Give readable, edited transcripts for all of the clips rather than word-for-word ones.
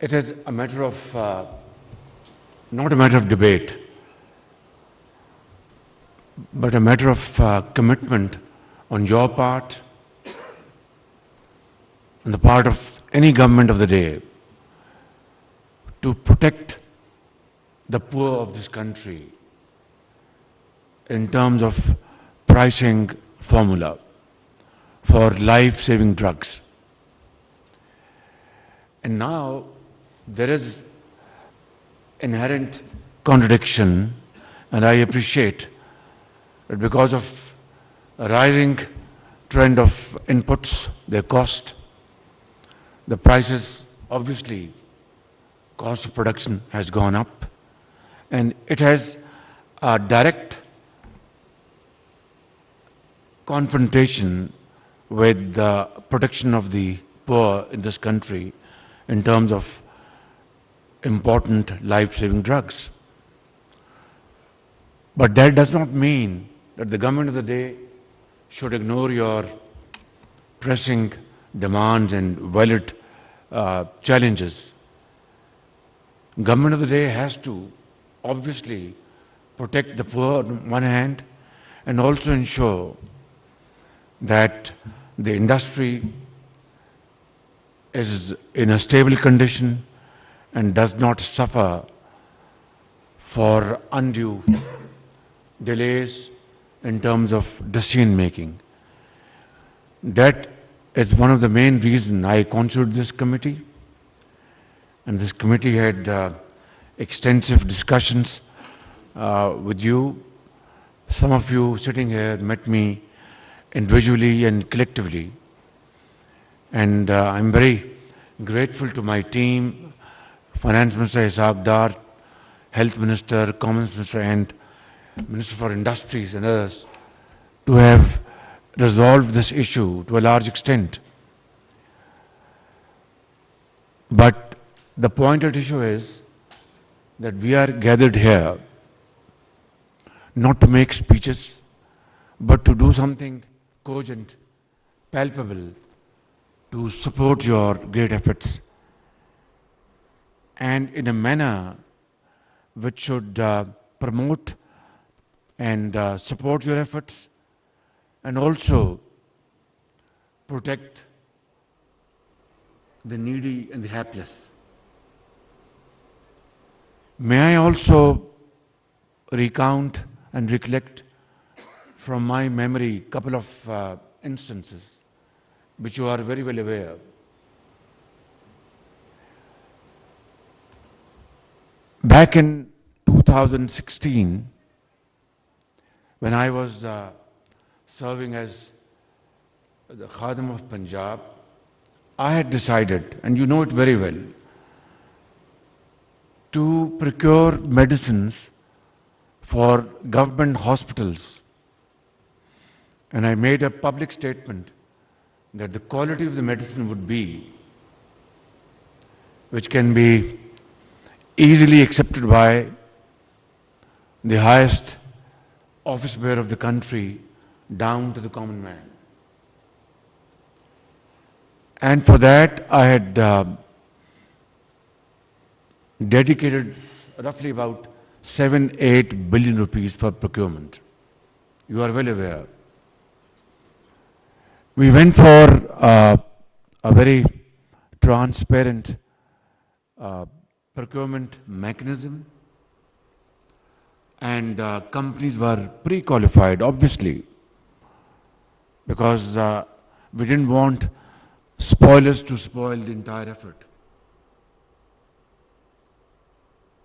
it is a matter of, not a matter of debate, but a matter of commitment on your part, on the part of any government of the day, to protect the poor of this country in terms of pricing formula for life-saving drugs. And now there is inherent contradiction, and I appreciate that because of a rising trend of inputs, their cost, the prices, obviously, cost of production has gone up, and it has a direct confrontation with the protection of the poor in this country in terms of important life-saving drugs. But that does not mean that the government of the day should ignore your pressing demands and valid challenges. Government of the day has to obviously protect the poor on one hand and also ensure that the industry is in a stable condition and does not suffer for undue delays in terms of decision making. That is one of the main reasons I constituted this committee, and this committee had extensive discussions with you. Some of you sitting here met me individually and collectively, and I'm very grateful to my team, Finance Minister Ishaq Dar, Health Minister, Commerce Minister, and Minister for Industries and others, to have resolved this issue to a large extent. But the point at issue is that we are gathered here not to make speeches, but to do something cogent, palpable, to support your great efforts, and in a manner which should promote and support your efforts and also protect the needy and the helpless. May I also recount and recollect from my memory a couple of instances which you are very well aware of. Back in 2016, when I was serving as the Khadim of Punjab, I had decided, and you know it very well, to procure medicines for government hospitals. And I made a public statement that the quality of the medicine would be which can be easily accepted by the highest office bearer of the country down to the common man. And for that I had dedicated roughly about 7-8 billion rupees for procurement. You are well aware. We went for a very transparent procurement mechanism, and companies were pre-qualified, obviously, because we didn't want spoilers to spoil the entire effort.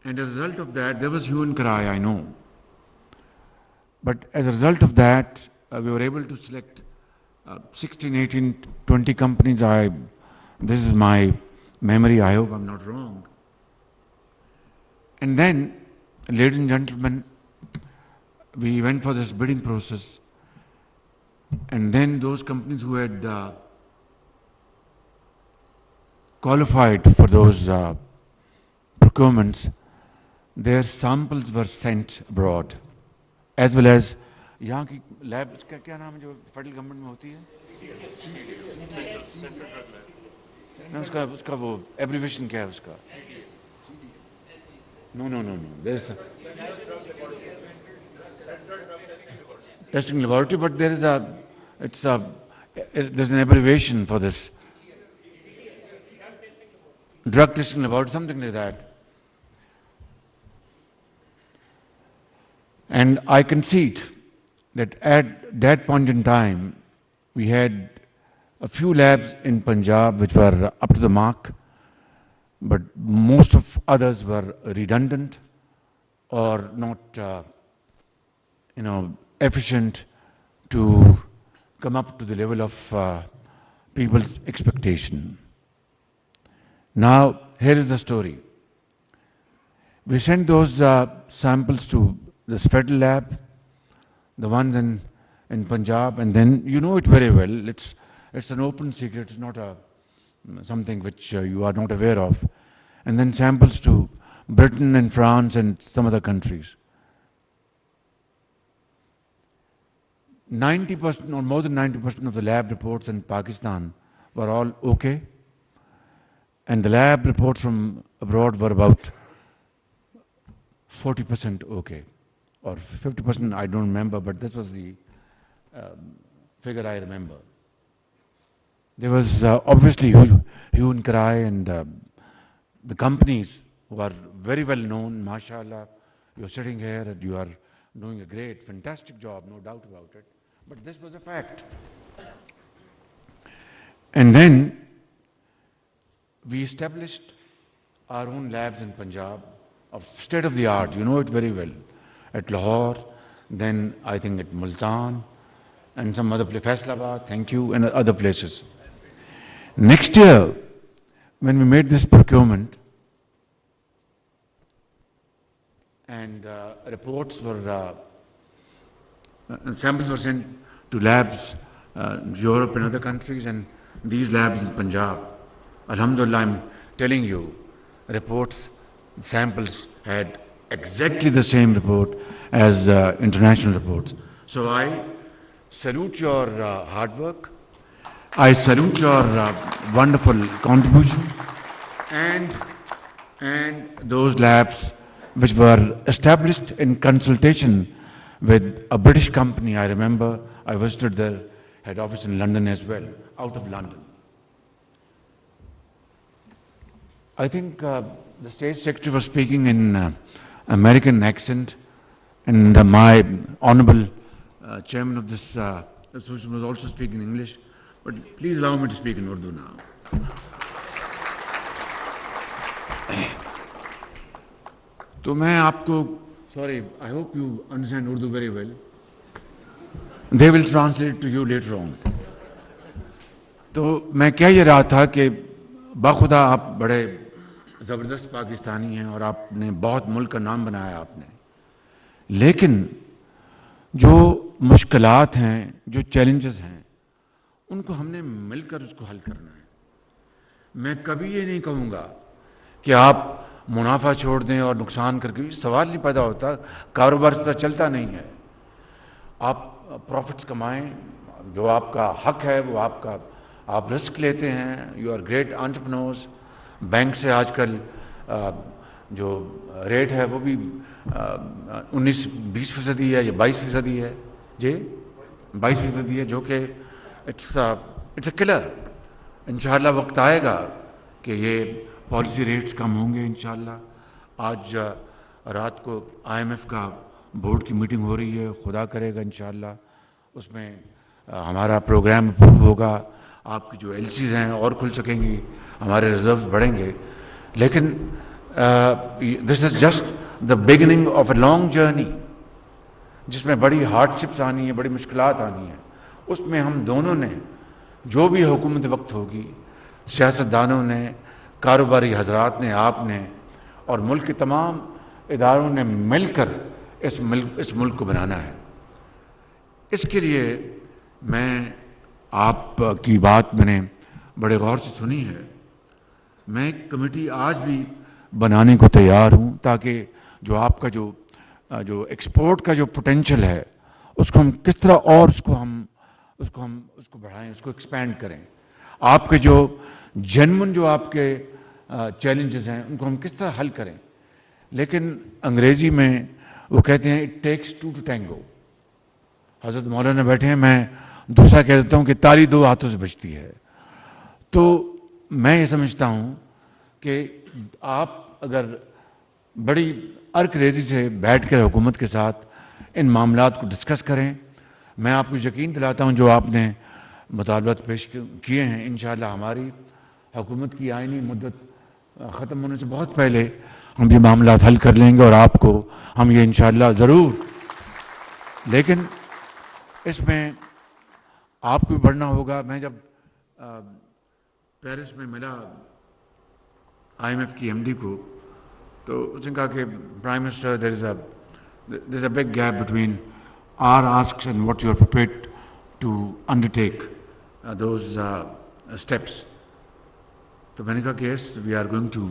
And as a result of that, there was hue and cry, I know. But as a result of that, we were able to select 16, 18, 20 companies. This is my memory, I hope I'm not wrong. And then, ladies and gentlemen, we went for this bidding process, and then those companies who had qualified for those procurements, their samples were sent abroad, as well as यहाँ की lab का क्या नाम है जो federal government में होती है? उसका वो एब्रीविएशन क्या है उसका? No. There's a testing laboratory, but there's an abbreviation for this. Drug testing laboratory, something like that. And I concede that at that point in time, we had a few labs in Punjab which were up to the mark, but most of others were redundant or not, efficient to come up to the level of people's expectation. Now, here is the story. We sent those samples to this federal lab, the ones in Punjab, and then you know it very well. It's an open secret. It's not something which you are not aware of. And then samples to Britain and France and some other countries. 90% or more than 90% of the lab reports in Pakistan were all okay. And the lab reports from abroad were about 40% okay. Or 50%, I don't remember, but this was the figure I remember. There was obviously hue and cry, and the companies who are very well known, mashallah, you're sitting here and you are doing a great, fantastic job, no doubt about it. But this was a fact. And then we established our own labs in Punjab of state of the art, you know it very well, at Lahore, then I think at Multan, and some other place, Faisalabad, thank you, and other places. Next year, when we made this procurement, and reports were, samples were sent to labs, Europe and other countries, and these labs in Punjab, alhamdulillah, I'm telling you, reports, samples had exactly the same report as international reports. So I salute your hard work. I salute your wonderful contribution, and those labs which were established in consultation with a British company. I remember I visited their head office in London as well, out of London. I think the State Secretary was speaking in American accent, and my honorable chairman of this association was also speaking English. But please allow me to speak in Urdu now. तो मैं आपको, sorry, I hope you understand Urdu very well. They will translate to you later on. तो मैं कह ये रहा था कि बाखुदा आप बड़े ज़बरदस्त पाकिस्तानी हैं और आपने बहुत मुल्क का नाम बनाया आपने, लेकिन जो मुश्किलात हैं, जो चैलेंजेस हैं, उनको हमने मिलकर उसको हल करना है. मैं कभी ये नहीं कहूँगा कि आप मुनाफा छोड़ दें और नुकसान करके, सवाल नहीं पैदा होता. कारोबार इस तरह चलता नहीं है. आप प्रॉफिट्स कमाएं, जो आपका हक है वो आप रिस्क लेते हैं. You are great entrepreneurs. Bank से आजकल जो रेट है वो भी 19-20% है या 22% है जी, 22% है, जो कि इट्स अ किलर. इंशाअल्लाह वक्त आएगा कि ये पॉलिसी रेट्स कम होंगे इंशाअल्लाह. आज रात को IMF का बोर्ड की मीटिंग हो रही है, खुदा करेगा इंशाअल्लाह उसमें हमारा प्रोग्राम अप्रूव होगा. आपकी जो LCs हैं और खुल सकेंगी, हमारे रिजर्व्स बढ़ेंगे. लेकिन this is just the beginning of a long journey, जिसमें बड़ी हार्डशिप्स आनी है, बड़ी मुश्किलात आनी है. उसमें हम दोनों ने, जो भी हुकूमत वक्त होगी, सियासतदानों ने, कारोबारी हजरात ने, आपने और मुल्क के तमाम इदारों ने मिलकर इस मुल्क को बनाना है. इसके लिए मैं आपकी बात मैंने बड़े गौर से सुनी है. मैं एक कमेटी आज भी बनाने को तैयार हूँ, ताकि जो आपका जो एक्सपोर्ट का जो पोटेंशियल है उसको हम किस तरह और उसको बढ़ाएं, उसको एक्सपेंड करें. آپ کے جو جینون جو آپ کے چیلنجز ہیں ان کو ہم کس طرح حل کریں. لیکن انگریزی میں وہ کہتے ہیں it takes to to tango. حضرت مولانا بیٹھے ہیں, میں دوسرا کہہ دیتا ہوں کہ تالی دو ہاتھوں سے بجتی ہے. تو میں یہ سمجھتا ہوں کہ آپ اگر بڑی ارک ریزی سے بیٹھ کر حکومت کے ساتھ ان معاملات کو ڈسکس کریں, میں آپ کو یقین دلاتا ہوں جو آپ نے مطالبات پیش کیے ہیں انشاءاللہ ہماری حکومت کی آئینی مدت ختم ہونے سے بہت پہلے ہم یہ معاملات حل کر لیں گے, اور آپ کو ہم یہ انشاءاللہ ضرور. لیکن اس میں آپ کو بھی پڑھنا ہوگا. میں جب پیرس میں ملا IMF کی MD کو, تو اس نے کہا کہ prime minister there is a big gap between our asks and what you are prepared to undertake those steps. تو میں نے کہا کہ yes, we are going to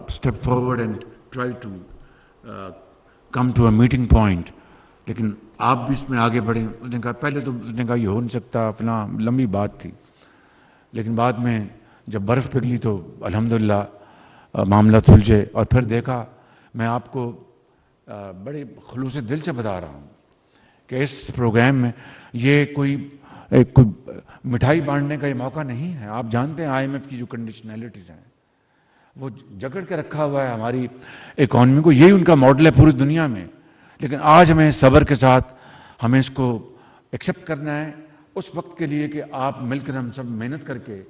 step forward and try to come to a meeting point. لیکن آپ بھی اس میں آگے بڑھیں. اس نے کہا پہلے تو اس نے کہا یہ ہو نہیں سکتا, فلاں لمبی بات تھی. لیکن بعد میں جب برف پگھلی تو الحمدللہ معاملہ سلجھے. اور پھر دیکھا, میں آپ کو بڑے خلوص دل سے بتا رہا ہوں کہ اس پروگرام میں یہ کوئی مٹھائی بانٹنے کا یہ موقع نہیں ہے. آپ جانتے ہیں IMF کی جو کنڈیشنلٹیز ہیں وہ جکڑ کے رکھا ہوا ہے ہماری اکانومی کو. یہی ان کا ماڈل ہے پوری دنیا میں. لیکن آج ہمیں صبر کے ساتھ ہمیں اس کو ایکسیپٹ کرنا ہے اس وقت کے لیے کہ آپ مل کر ہم سب محنت کر کے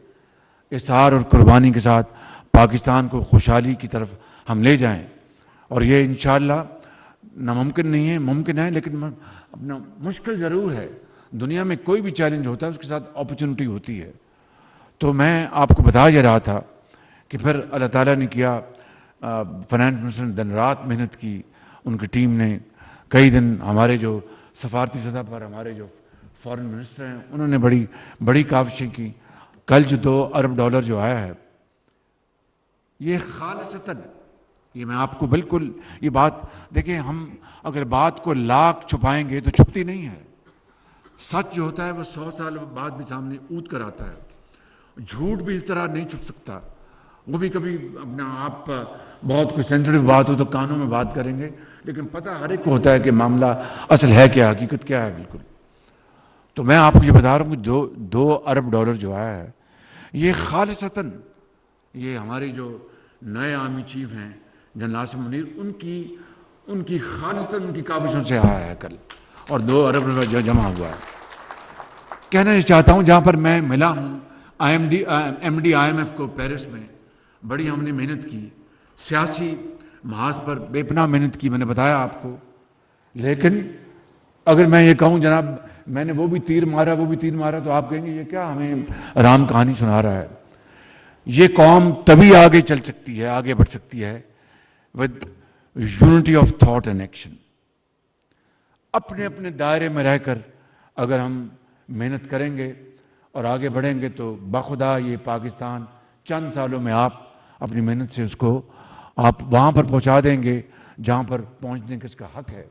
اصرار اور قربانی کے ساتھ پاکستان کو خوشحالی کی طرف ہم لے جائیں. اور یہ انشاءاللہ ناممکن نہیں ہے, ممکن ہے, لیکن اپنا مشکل ضرور ہے. دنیا میں کوئی بھی چیلنج ہوتا ہے اس کے ساتھ اپرچونٹی ہوتی ہے. تو میں آپ کو بتا یہ رہا تھا کہ پھر اللہ تعالیٰ نے کیا, فائنانس منسٹر نے دن رات محنت کی, ان کی ٹیم نے کئی دن, ہمارے جو سفارتی سطح پر ہمارے جو فارن منسٹر ہیں انہوں نے بڑی کاوشیں کی. کل جو $2 ارب جو آیا ہے یہ خالصتاً, یہ میں آپ کو بالکل یہ بات دیکھیں, ہم اگر بات کو لاکھ چھپائیں گے تو چھپتی نہیں ہے. سچ جو ہوتا ہے وہ 100 سال بعد بھی سامنے اونٹ کر آتا ہے. جھوٹ بھی اس طرح نہیں چھپ سکتا. وہ بھی کبھی اپنا آپ بہت کوئی سینسٹیو بات ہو تو کانوں میں بات کریں گے, لیکن پتہ ہر ایک کو ہوتا ہے کہ معاملہ اصل ہے کیا, حقیقت کیا ہے بالکل. تو میں آپ کو یہ بتا رہا ہوں کہ $2 ارب جو آیا ہے یہ خالصتاً یہ ہمارے جو نئے آرمی چیف ہیں جنرل اعظم منیر, ان کی خالصتاً ان کی کاوشوں سے آیا ہے کل, اور $2 ارب جو جمع ہوا ہے. کہنا یہ چاہتا ہوں جہاں پر میں ملا ہوں MD IMF کو پیرس میں, بڑی ہم نے محنت کی, سیاسی محاذ پر بے پناہ محنت کی, میں نے بتایا آپ کو. لیکن اگر میں یہ کہوں جناب میں نے وہ بھی تیر مارا تو آپ کہیں گے یہ کیا ہمیں رام کہانی سنا رہا ہے. یہ قوم تبھی آگے چل سکتی ہے, آگے بڑھ سکتی ہے with unity of thought and action. اپنے اپنے دائرے میں رہ کر اگر ہم محنت کریں گے اور آگے بڑھیں گے تو بخدا یہ پاکستان چند سالوں میں آپ اپنی محنت سے اس کو آپ وہاں پر پہنچا دیں گے جہاں پر پہنچنے کا اس کا حق ہے.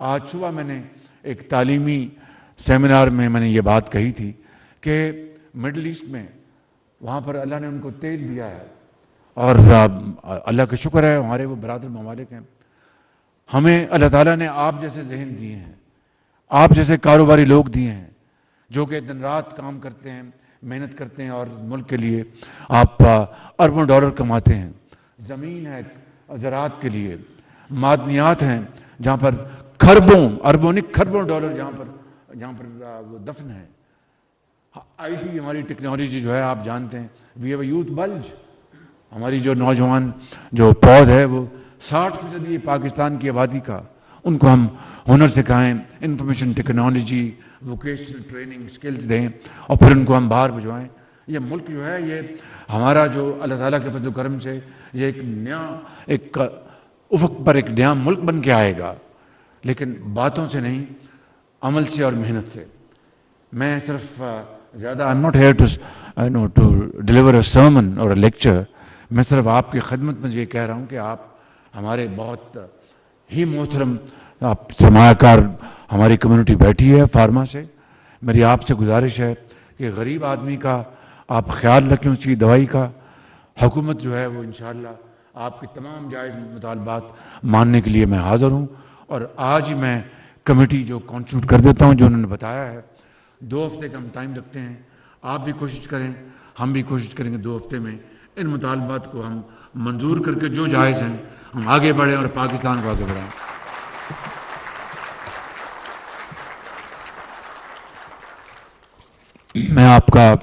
آج صبح میں نے ایک تعلیمی سیمینار میں نے یہ بات کہی تھی کہ مڈل ایسٹ میں وہاں پر اللہ نے ان کو تیل دیا ہے, اور اللہ کا شکر ہے ہمارے وہ برادر ممالک ہیں, ہمیں اللہ تعالیٰ نے آپ جیسے ذہن دیے ہیں, آپ جیسے کاروباری لوگ دیے ہیں جو کہ دن رات کام کرتے ہیں, محنت کرتے ہیں اور ملک کے لیے آپ اربوں ڈالر کماتے ہیں. زمین ہے زراعت کے لیے, معدنیات ہیں جہاں پر اربوں نہیں کھربوں ڈالر جہاں پر وہ دفن ہے. IT ہماری ٹیکنالوجی جو ہے آپ جانتے ہیں, we have a youth bulge, ہماری جو نوجوان جو پود ہے وہ 60% پاکستان کی آبادی کا, ان کو ہم ہنر سکھائیں, information technology, vocational training skills دیں, اور پھر ان کو ہم باہر بھجوائیں. یہ ملک جو ہے یہ ہمارا جو اللہ تعالیٰ کے فضل و کرم سے یہ ایک نیا ایک افق پر ایک نیا ملک بن کے آئے گا, لیکن باتوں سے نہیں, عمل سے اور محنت سے. میں صرف زیادہ I'm not here to deliver a sermon or a lecture. میں صرف آپ کی خدمت میں یہ کہہ رہا ہوں کہ آپ ہمارے بہت ہی محترم آپ سرمایہ کار ہماری کمیونٹی بیٹھی ہے فارما سے. میری آپ سے گزارش ہے کہ غریب آدمی کا آپ خیال رکھیں اس کی دوائی کا. حکومت جو ہے وہ انشاءاللہ آپ کی تمام جائز مطالبات ماننے کے لیے میں حاضر ہوں. اور آج ہی میں کمیٹی جو کانسٹیٹیوٹ کر دیتا ہوں جو انہوں نے بتایا ہے. 2 ہفتے کا ہم ٹائم رکھتے ہیں. آپ بھی کوشش کریں, ہم بھی کوشش کریں گے 2 ہفتے میں ان مطالبات کو ہم منظور کر کے جو جائز ہیں ہم آگے بڑھیں اور پاکستان کو آگے بڑھائیں. میں آپ کا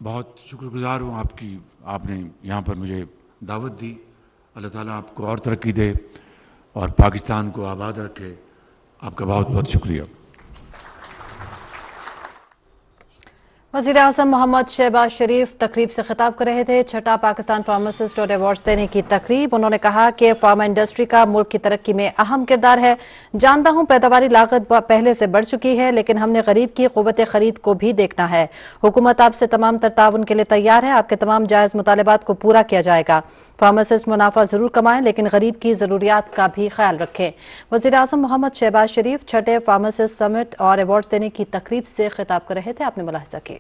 بہت شکر گزار ہوں آپ نے یہاں پر مجھے دعوت دی. اللہ تعالیٰ آپ کو اور ترقی دے اور پاکستان کو آباد رکھے. آپ کا بہت بہت شکریہ. وزیر اعظم محمد شہباز شریف تقریب سے خطاب کر رہے تھے. 6 پاکستان فارماسسٹ اور ایوارڈز دینے کی تقریب. انہوں نے کہا کہ فارما انڈسٹری کا ملک کی ترقی میں اہم کردار ہے. جانتا ہوں پیداواری لاگت پہلے سے بڑھ چکی ہے لیکن ہم نے غریب کی قوت خرید کو بھی دیکھنا ہے. حکومت آپ سے تمام تر تعاون کے لیے تیار ہے. آپ کے تمام جائز مطالبات کو پورا کیا جائے گا. فارماسسٹ منافع ضرور کمائیں لیکن غریب کی ضروریات کا بھی خیال رکھیں. وزیر اعظم محمد شہباز شریف 6 فارماسسٹ سمٹ اور ایوارڈز دینے کی تقریب سے خطاب کر رہے تھے. آپ نے ملاحظہ کی.